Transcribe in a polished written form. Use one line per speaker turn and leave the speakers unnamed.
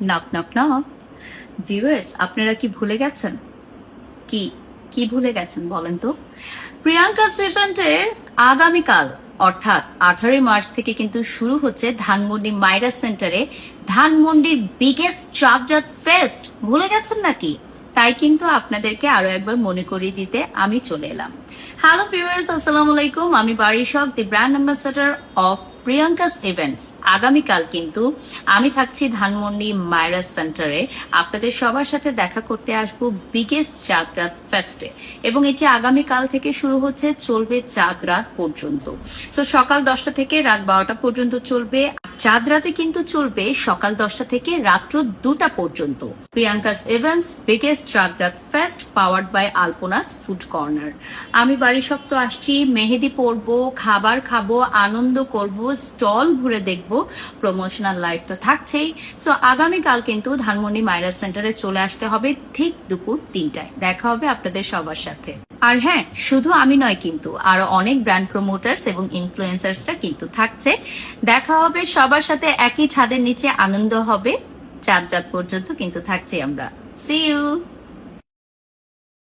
Knock knock knock. Viewers, আপনারা কি ভুলে গেছেন? কি কি ভুলে গেছেন বলেন তো? প্রিয়াঙ্কাস ইভেন্টের আগামীকাল অর্থাৎ 18 মার্চ থেকে কিন্তু শুরু হচ্ছে ধানমন্ডি মাইরা সেন্টারে ধানমন্ডির বিগেস্ট চাঁদরাত ফেস্ট। ভুলে গেছেন নাকি? তাই কিন্তু আপনাদেরকে আরো একবার মনে করিয়ে দিতে আমি চলে এলাম। হ্যালো ভিউয়ার্স, আসসালামু আলাইকুম। আমি Barishak, the brand ambassador of Priyanka's events. আগামীকাল কিন্তু আমি থাকছি ধানমন্ডি মাইরা সেন্টারে। আপনাদের সবার সাথে দেখা করতে আসবো বিগেস্ট চাঁদরাত ফেস্টে, এবং এটি আগামীকাল থেকে শুরু হচ্ছে, চলবে চাঁদ রাত পর্যন্ত। সো সকাল 10টা থেকে রাত 12টা পর্যন্ত চলবে। চাঁদ রাতে কিন্তু চলবে সকাল 10টা থেকে রাত্র 2টা পর্যন্ত। Priyanka's events biggest Chand Raat fest, powered by Alpana's food corner. আমি বারিশক তো আসছি, মেহেদি পরবো, খাবার খাবো, আনন্দ করব, স্টল ঘুরে দেখবো, প্রমোশনাল লাইফ তো থাকছেই। সো আগামীকাল কিন্তু ধানমন্ডি মাইরা সেন্টারে চলে আসতে হবে ঠিক দুপুর 3টায়। দেখা হবে আপনাদের সবার সাথে। আর হ্যাঁ, শুধু আমি নয়, কিন্তু আরো অনেক ব্র্যান্ড প্রমোটার্স এবং ইনফ্লুয়েন্সার্সরা কিন্তু থাকছে। দেখা হবে সবার সাথে, একই ছাদের নিচে আনন্দ হবে। চাঁদ রাত পর্যন্ত কিন্তু থাকছি আমরা। See you.